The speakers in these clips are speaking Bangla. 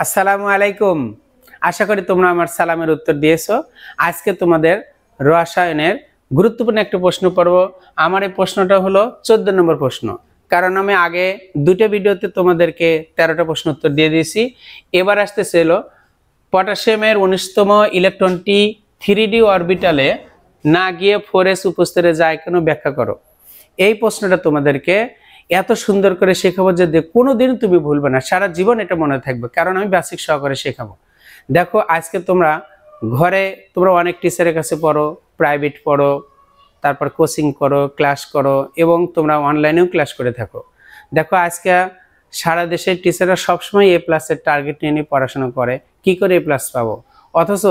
আসসালামু আলাইকুম। আশা করি তোমরা আমার সালামের উত্তর দিয়েছো। আজকে তোমাদের রসায়নের গুরুত্বপূর্ণ একটা প্রশ্ন পড়ব। আমার এই প্রশ্নটা হলো 14 নম্বর প্রশ্ন, কারণ আমি আগে দুটো ভিডিওতে তোমাদেরকে 13টা প্রশ্ন উত্তর দিয়ে দিয়েছি। এবার আসতেছে হলো পটাশিয়ামের 19তম ইলেকট্রনটি 3d অরবিটালে না গিয়ে 4s উপস্তরে যায় কেন, ব্যাখ্যা করো। এই প্রশ্নটা তোমাদেরকে এত সুন্দর করে শেখাবো যে কোনোদিন তুমি ভুলবে না, সারা জীবন এটা মনে থাকবে, কারণ আমি বেসিক সহকারে শেখাবো। দেখো, আজকে তোমরা ঘরে তোমরা অনেক টিচারের কাছে পড়ো, প্রাইভেট পড়ো, তারপর কোচিং করো, ক্লাস করো, এবং তোমরা অনলাইনেও ক্লাস করে থাকো। দেখো, আজকে সারা দেশের টিচাররা সবসময় এ প্লাসের টার্গেট নিয়ে নিয়ে পড়াশোনা করে, কি করে এ প্লাস পাবো, অথচ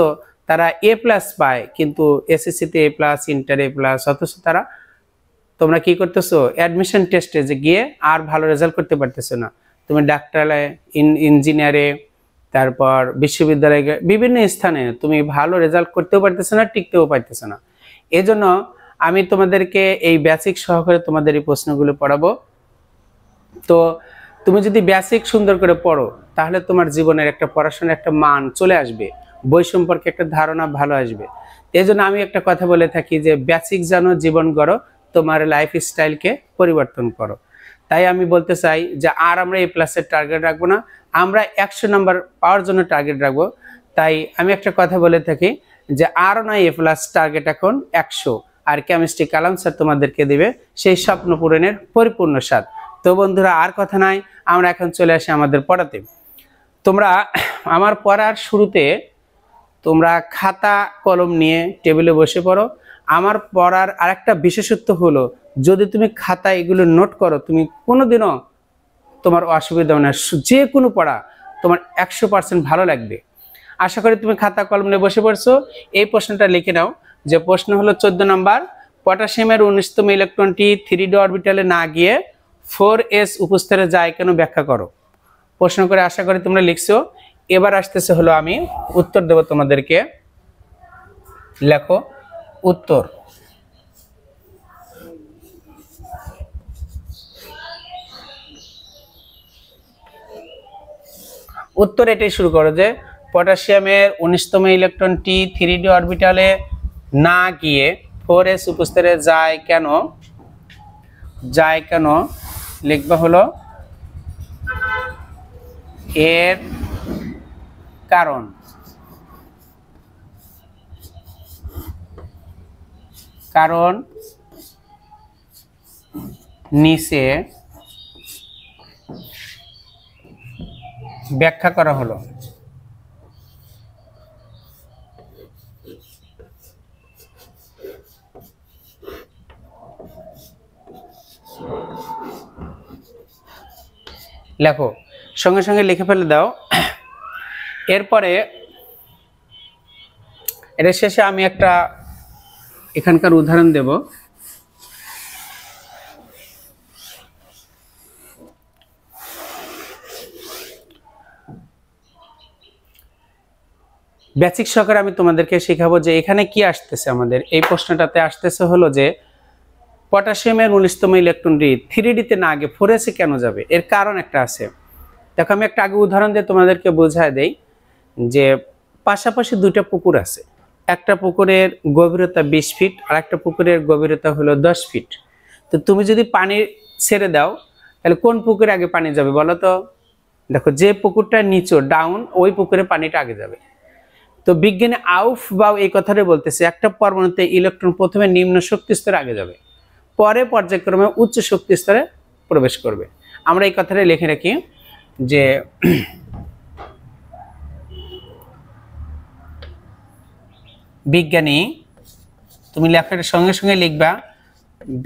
তারা এ প্লাস পায়, কিন্তু এসএসসিতে এ প্লাস, ইন্টারে এ প্লাস, অথচ তারা তোমরা কি করতেছো, অ্যাডমিশন টেস্টে যে গিয়ে আর ভালো রেজাল্ট করতে পারতেছো না। তুমি ডাক্তারালয়ে, ইঞ্জিনিয়ারে, তারপর বিশ্ববিদ্যালয়ে, বিভিন্ন স্থানে তুমি ভালো রেজাল্ট করতেও পারতেছো না, টিকতেও পারতেছো না। এজন্য আমি তোমাদেরকে এই বেসিক সহকারে তোমাদের এই প্রশ্নগুলো পড়াবো। তো তুমি যদি বেসিক সুন্দর করে পড়ো, তাহলে তোমার জীবনের একটা পড়াশোনার একটা মান চলে আসবে, বই সম্পর্কে একটা ধারণা ভালো আসবে। এই জন্য আমি একটা কথা বলে থাকি যে বেসিক জানো, জীবন গড়ো, তোমার লাইফ স্টাইলকে পরিবর্তন করো। তাই আমি বলতে চাই যে আর আমরা এ প্লাসের টার্গেট রাখবো না, আমরা 100 নাম্বার পাওয়ার জন্য টার্গেট রাখবো। তাই আমি একটা কথা বলে থাকি যে আরও নয়, এ প্লাস টার্গেট এখন 100, আর কেমিস্ট্রি কালাম স্যার তোমাদেরকে দেবে সেই স্বপ্ন পূরণের পরিপূর্ণ স্বাদ। তো বন্ধুরা, আর কথা নাই, আমরা এখন চলে আসি আমাদের পড়াতে। তোমরা আমার পড়ার শুরুতে তোমরা খাতা কলম নিয়ে টেবিলে বসে পড়ো। আমার পড়ার আরেকটা বিশেষত্ব হলো, যদি তুমি খাতা এগুলো নোট করো, তুমি কোনোদিনও তোমার অসুবিধা হবে না, যে কোনো পড়া তোমার 100% ভালো লাগবে। আশা করি তুমি খাতা কলম নিয়ে বসে পড়ছো। এই প্রশ্নটা লিখে নাও, যে প্রশ্ন হলো 14 নম্বর, পটাশিয়ামের 19তম ইলেকট্রনটি 3d অরবিটালে না গিয়ে 4s উপস্তরে যায় কেন, ব্যাখ্যা করো। প্রশ্ন করে আশা করি তোমরা লিখছো। এবার আসতেছে হলো আমি উত্তর দেব তোমাদেরকে। লেখো উত্তর। উত্তর এটাই শুরু করো যে পটাশিয়ামের 19তম ইলেকট্রনটি 3d অরবিটালে না গিয়ে 4s উপস্তরে যায় কেন লিখবা হলো এর কারণ নিচে ব্যাখ্যা করা হলো। লেখো, সঙ্গে সঙ্গে লিখে ফেলে দাও। এরপরে এর শেষে আমি একটা এখানকার উদাহরণ দেব। বেসিক সহকারে আমি তোমাদেরকে শেখাবো যে এখানে কি আসতেছে। আমাদের এই প্রশ্নটাতে আসতেছে হলো যে পটাশিয়ামের 19তম ইলেকট্রনটি 3dতে না আগে 4s কেন যাবে, এর কারণ একটা আছে। দেখো, আমি একটা আগে উদাহরণ দিয়ে তোমাদেরকে বোঝায় দেই যে পাশাপাশি দুইটা পুকুর আছে, একটা পুকুরের গভীরতা 20 ফিট আর একটা পুকুরের গভীরতা হলো 10 ফিট। তো তুমি যদি পানি ছেড়ে দাও, তাহলে কোন পুকুরে আগে পানি যাবে বলো তো? দেখো, যে পুকুরটা নিচু ডাউন, ওই পুকুরে পানিটা আগে যাবে। তো বিজ্ঞানী আউফ বাউ এই কথাটা বলতেছে, একটা পরমাণুতে ইলেকট্রন প্রথমে নিম্ন শক্তি স্তরে আগে যাবে, পরে পর্যায়ক্রমে উচ্চ শক্তি স্তরে প্রবেশ করবে। আমরা এই কথাটা লিখে রাখি যে বিজ্ঞানী, তুমি লেখার সঙ্গে সঙ্গে লিখবা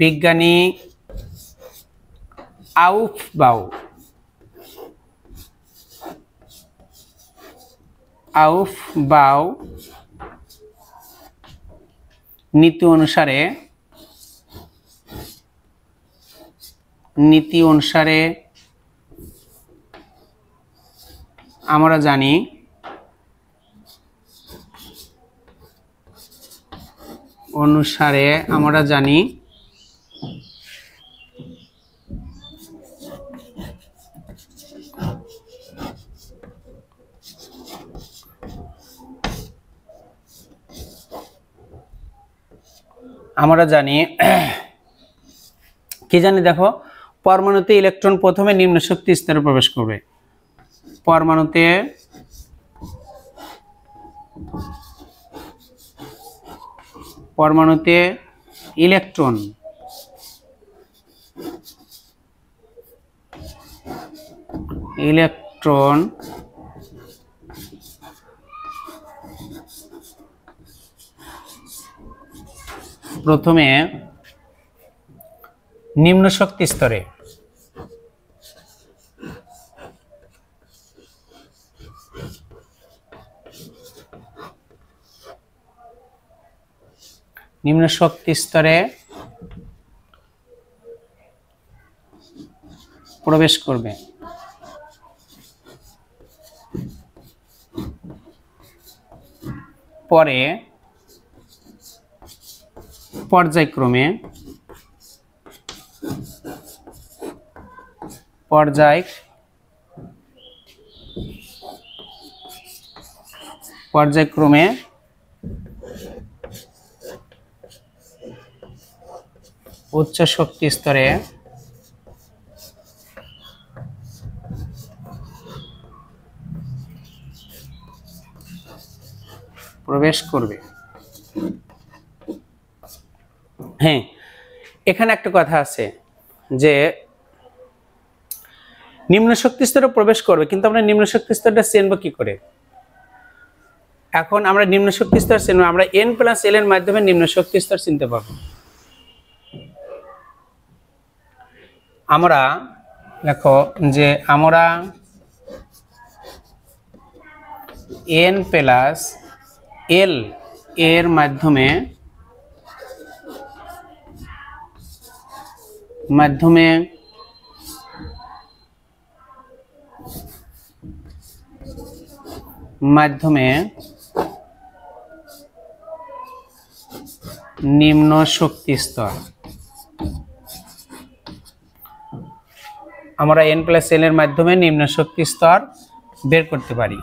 বিজ্ঞানী আউফ বাউ নীতি অনুসারে আমরা জানি আমরা জানি কি জানি, দেখো পরমাণুতে ইলেকট্রন প্রথমে নিম্ন শক্তি স্তরে প্রবেশ করবে। পরমাণুতে ইলেকট্রন প্রথমে নিম্ন শক্তি স্তরে প্রবেশ করবে। পরে পর্যায়ক্রমে উচ্চ শক্তি স্তরে প্রবেশ করবে। হ্যাঁ, এখানে একটা কথা আছে যে নিম্ন শক্তি স্তরে প্রবেশ করবে, কিন্তু আমরা নিম্ন শক্তি স্তরটা চিনব কি করে? এখন আমরা নিম্ন শক্তি স্তর চিনব, আমরা n+l এর মাধ্যমে নিম্ন শক্তি স্তর চিনতে পারবো। আমরা দেখো যে আমরা n+l এর মাধ্যমে নিম্ন শক্তি স্তর, আমরা n+l এর মাধ্যমে নিম্ন শক্তি স্তর বের করতে পারি।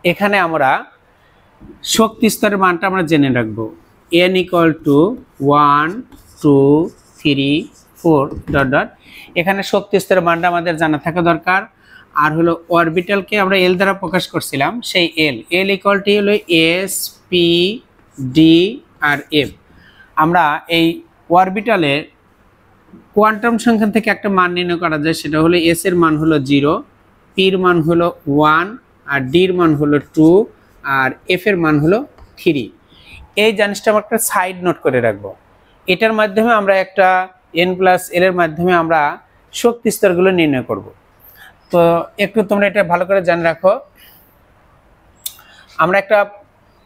এখানে আমরা শক্তি স্তরের মানটা আমরা জেনে রাখবো, n = 1 2 3 4 ... এখানে শক্তি স্তরের মানটা আমাদের জানা থাকা দরকার। আর হলো অরবিটালকে আমরা l দ্বারা প্রকাশ করছিলাম, সেই l = হলো s p d আর f। আমরা এই অরবিটালের কোয়ান্টাম সংখ্যা থেকে একটা মান নির্ণয় করা যায়, সেটা হলো s এর মান হলো 0, p এর মান হলো 1, আর d এর মান হলো 2, আর f এর মান হলো 3। এই জিনিসটা আমরা একটা সাইড নোট করে রাখবো। এটার মাধ্যমে আমরা একটা n+l এর মাধ্যমে আমরা শক্তি স্তরগুলো নির্ণয় করব। তো একটু তোমরা এটা ভালো করে জেনে রাখো।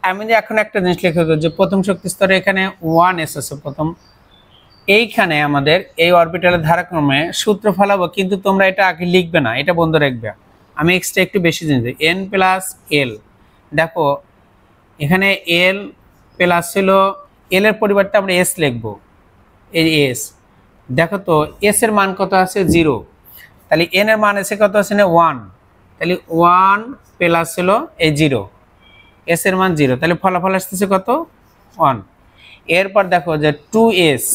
আমি এখন একটা জিনিস লিখে দেব যে প্রথম শক্তি স্তরে এখানে 1s আছে প্রথম। এইখানে আমাদের এই অরবিটালের ধারাক্রমে সূত্র ফলাবো, কিন্তু তোমরা এটা আগে লিখবে না, এটা বন্ধ রাখবে। আমি এক্সট্রা একটু বেশি জিনিস n+l। দেখো এখানে l প্লাস হলো l এর পরিবর্তে আমরা s লিখবো, এই s। দেখো তো s এর মান কত আছে? 0। তাহলে n এর মান আছে কত আছে না? 1। তাহলে 1 প্লাস হলো এই 0, s এর মান 0, তাহলে ফলাফল আসতেছে কত? 1। এরপর দেখো যে 2s,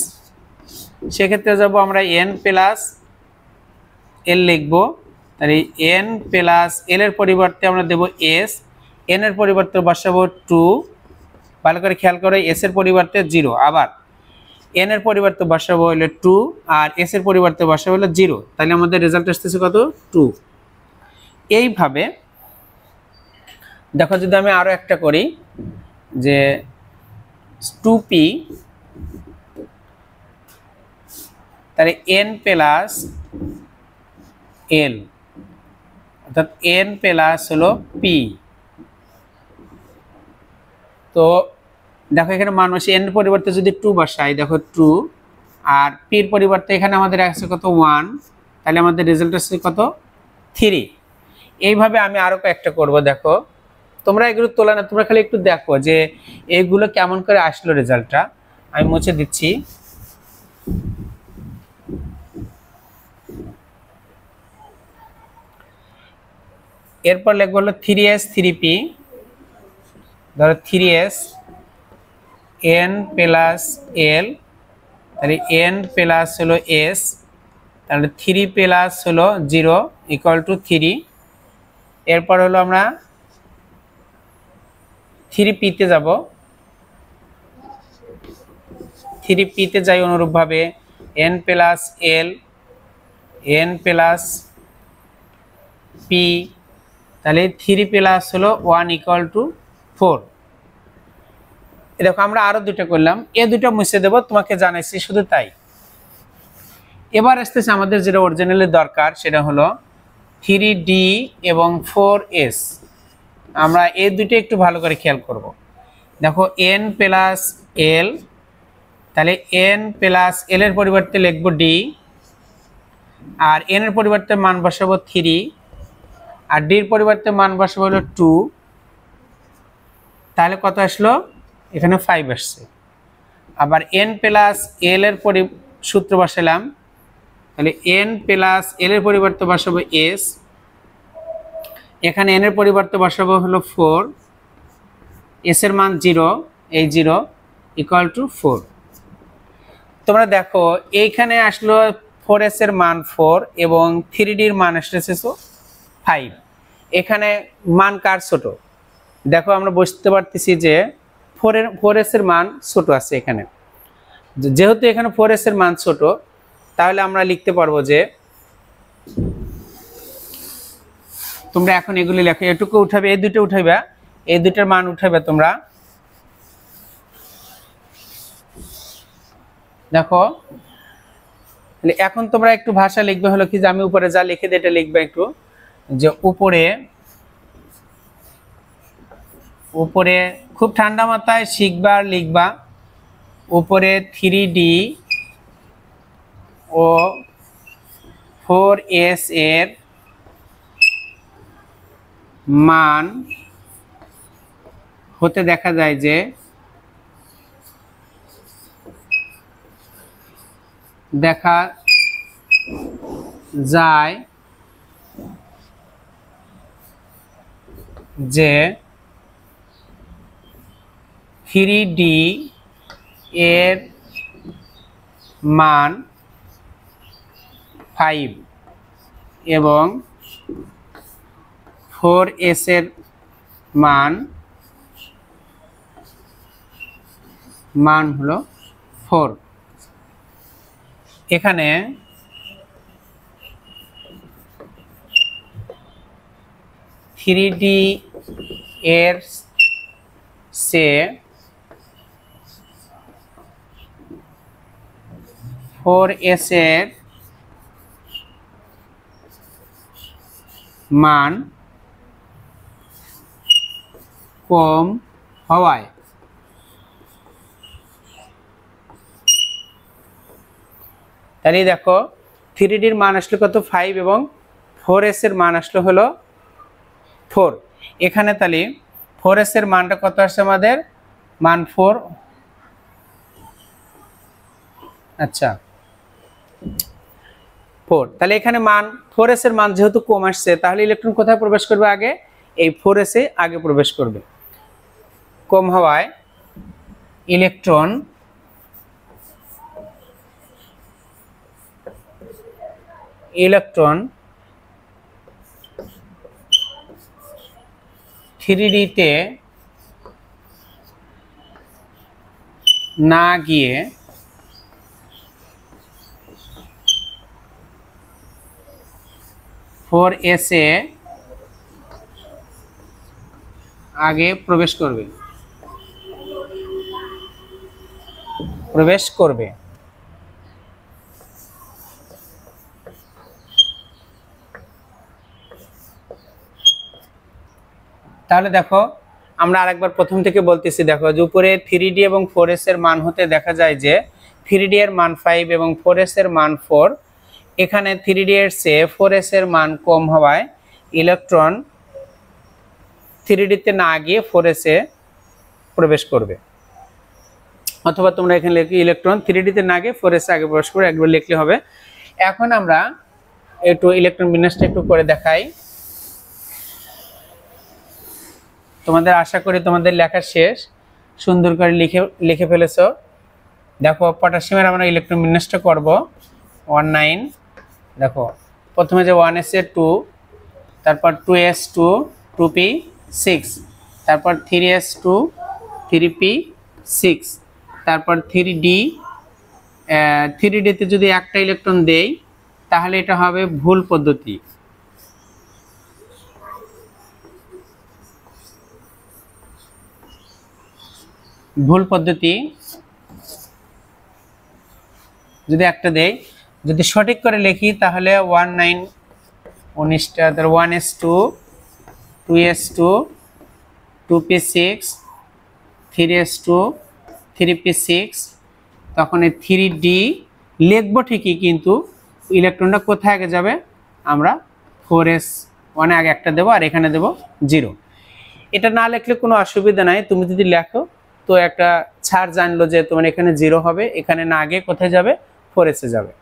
সেক্ষেত্রে যাব আমরা n+l লিখবো। তাহলে n+l এর পরিবর্তে আমরা দেব s, n এর পরিবর্তে বসাবো 2। ভালো করে খেয়াল করো, s এর পরিবর্তে 0, আবার n এর পরিবর্তে বসাবো হলো 2, আর s এর পরিবর্তে বসাবো হলো 0। তাহলে আমাদের রেজাল্ট আসতেছে কত? 2। এইভাবে দেখো, যদি আমি আরো একটা করি যে 2p, তাহলে n+l, অর্থাৎ n প্লাস হলো p। তো দেখো এখানে মান বসে n এর পরিবর্তে যদি 2 বসাই, দেখো 2, আর p এর পরিবর্তে এখানে আমাদের আছে কত? 1। তাহলে আমাদের রেজাল্ট আসছে কত? 3। এইভাবে আমি আরো কয়েকটা করব। দেখো তোমরা এগুলো তোলা না, তোমরা খালি একটু দেখো যে এগুলো কেমন করে আসলো রেজাল্টটা। আমি মুছে দিচ্ছি। এরপর লিখবো হলো 3s 3p, ধরো 3s n প্লাস l, তাহলে n প্লাস হলো s, তাহলে 3 প্লাস হলো 0 ইকুয়াল টু 3। এরপর হলো আমরা 3p তে যাব, 3p তে যাই অনুরূপভাবে n plus l, n plus p, তাহলে 3 প্লাস হলো 1 ইকুয়াল টু 4। দেখো আমরা আরো দুটো করলাম, এই দুটো মুছে দেব, তোমাকে জানাইছি শুধু তাই। এবার আসতেছে আমাদের যেটা অরিজিনালি দরকার, সেটা হলো 3d এবং 4s। আমরা এই দুটো একটু ভালো করে খেয়াল করব। দেখো n প্লাস l, তাহলে n প্লাস l এর পরিবর্তে লিখব d, আর n এর পরিবর্তে মান বসাবো 3, আর d এর পরিবর্তে মান বসাবো হলো 2। তাহলে কত আসলো? এখানে 5 আসছে। আবার n প্লাস l এর সূত্র বসালাম, তাহলে n প্লাস l এর পরিবর্তে বসাবো s, এখানে n এর পরিবর্তে বসাবো হলো 4, s এর মান 0, এই 0 ইকুয়াল টু 4। তোমরা দেখো এইখানে আসলো 4s এর মান 4 এবং 3d এর মান আসছে 5। এখানে মান কার ছোট? দেখো আমরা বুঝতে পারতেছি যে 4s এর মান ছোট আছে এখানে। যেহেতু এখানে 4s এর মান ছোট, তাহলে আমরা লিখতে পারবো যে, তোমরা এখন এগুলি লেখো, এটুকু উঠাবে, এই দুটো উঠাইবা, এই দুটার মান উঠাবে তোমরা। দেখো এখন তোমরা একটু ভাষা লিখবে হলো কি, যে আমি উপরে যা লিখে দিই এটা লিখবে একটু, যে উপরে খুব ঠান্ডা মাথায় শিখবা আর লিখবা। উপরে 3d ও 4s এর মান হতে দেখা যায় যে যে 3d এর মান 5 এবং 4s এর মান হলো 4। এখানে থ্রি ডি এর চেয়ে 4s এর মান কম হওয়ায় তাহলে দেখো 3d এর মান আসলো কত 5 এবং 4s এর মান আসলো হলো 4। এখানে তাহলে 4s এর মানটা কত আসছে আমাদের? মান 4। আচ্ছা 4, তাহলে এখানে মান 4s এর মান যেহেতু কম আসছে, তাহলে ইলেকট্রন কোথায় প্রবেশ করবে? আগে এই 4s এ আগে প্রবেশ করবে। কম হওয়ায় ইলেকট্রন ইলেকট্রন 3d তে না গিয়ে 4s এ আগে প্রবেশ করবে। তাহলে দেখো আমরা আরেকবার প্রথম থেকে বলতেছি। দেখো যে উপরে 3d এবং 4s এর মান হতে দেখা যায় যে 3d এর মান 5 এবং 4s এর মান 4। এখানে 3d এর চেয়ে 4s এর মান কম হওয়ায় ইলেকট্রন 3D তে না গিয়ে 4s এ প্রবেশ করবে। অথবা তোমরা এখানে লিখি ইলেকট্রন 3D তে না গিয়ে 4s আগে প্রবেশ করে, একবার লিখলে হবে। এখন আমরা একটু ইলেকট্রন বিন্যাসটা একটু করে দেখাই। তোমাদের আশা করি তোমাদের লেখা শেষ, সুন্দর করে লিখে ফেলেছো। দেখো পটাশিয়ামের আমরা ইলেকট্রন বিন্যাসটা করব 19। দেখো প্রথমে যে 1s2, তারপর 2s2 2p6, তারপর 3s2 3p6, তারপর 3d 3d তে যদি একটা ইলেকট্রন দেই তাহলে এটা হবে ভুল পদ্ধতি। ভুল পদ্ধতি যদি একটা দেই, যদি সঠিক করে লিখি তাহলে 19টা 1s2 2s2 2p6 3s2 3p6, তখন এই 3d লিখবো ঠিকই, কিন্তু ইলেকট্রনটা কোথায় আগে যাবে, আমরা 4s1 আগে একটা দেবো আর এখানে দেবো 0। এটা না লিখলে কোনো অসুবিধা নাই, তুমি যদি লেখো তো একটা ছাড় জানলো যে তোমার এখানে 0 হবে, এখানে না আগে কোথায় যাবে, 4s এ যাবে।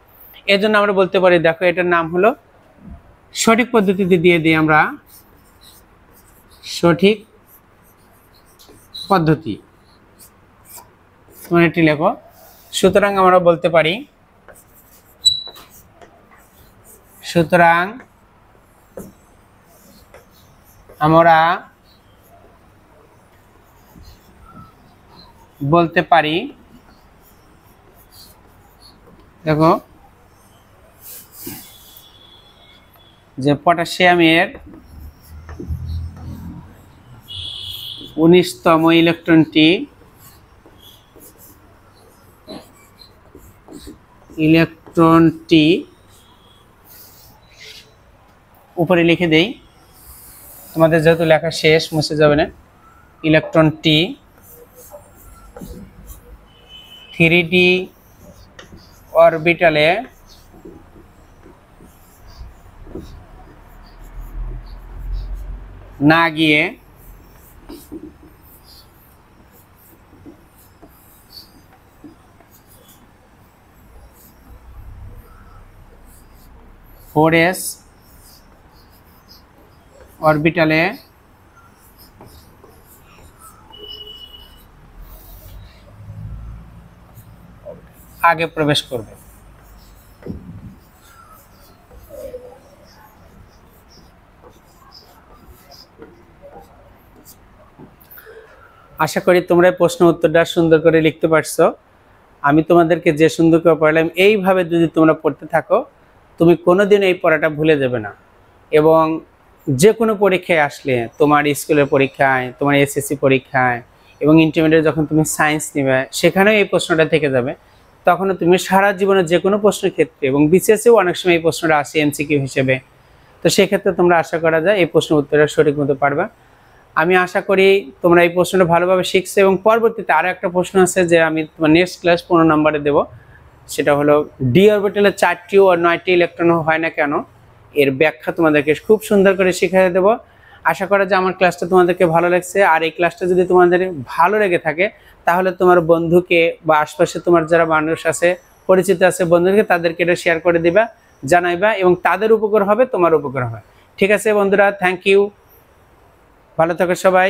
এর জন্য আমরা বলতে পারি, দেখো এটার নাম হলো সঠিক পদ্ধতিতে দিয়ে দিই আমরা সঠিক পদ্ধতি, তোমরা এটি লেখো। সুতরাং আমরা বলতে পারি, সুতরাং আমরা বলতে পারি, দেখো যে পটাশিয়ামের 19তম ইলেকট্রনটি উপরে লিখে দেই, তোমাদের যেহেতু লেখা শেষ মুছে যাবে না। ইলেকট্রনটি 3d অরবিটালে না গিয়ে 4s অরবিটালে আগে প্রবেশ করবে। আশা করি তোমরা প্রশ্ন উত্তরটা সুন্দর করে লিখতে পারছো। আমি তোমাদেরকে যে সুন্দর করে পড়ালাম, এইভাবে যদি তোমরা পড়তে থাকো তুমি কোনোদিন এই পড়াটা ভুলে যাবে না। এবং যে কোনো পরীক্ষায় আসলে, তোমার স্কুলের পরীক্ষায়, তোমার এসএসসি পরীক্ষায় এবং ইন্টারমিডিয়েট যখন তুমি সায়েন্স নেবে সেখানেও এই প্রশ্নটা থেকে যাবে। তখনও তুমি সারা জীবনে যে কোনো প্রশ্নের ক্ষেত্রে, এবং বিসিএসেও অনেক সময় এই প্রশ্নটা আসে এমসিকিউ হিসেবে, তো সেক্ষেত্রে তোমরা আশা করা যায় এই প্রশ্ন উত্তরটা সঠিক মতো পারবা। আমি আশা করি তোমরা এই প্রশ্নটা ভালোভাবে শিখছো। এবং পরবর্তীতে আরও একটা প্রশ্ন আছে যে আমি তোমার নেক্সট ক্লাস 15 নম্বরে দেবো, সেটা হলো ডি অরবিটালে 4টি ও 9টি ইলেকট্রন হয় না কেন, এর ব্যাখ্যা তোমাদেরকে খুব সুন্দর করে শিখিয়ে দেবো। আশা করা যে আমার ক্লাসটা তোমাদেরকে ভালো লাগছে। আর এই ক্লাসটা যদি তোমাদের ভালো লেগে থাকে তাহলে তোমার বন্ধুকে বা আশপাশে তোমার যারা মানুষ আছে, পরিচিত আছে, বন্ধুকে, তাদেরকে এটা শেয়ার করে দিবা, জানাইবা, এবং তাদের উপকার হবে, তোমার উপকার হবে। ঠিক আছে বন্ধুরা, থ্যাংক ইউ, ভালো থাকো সবাই।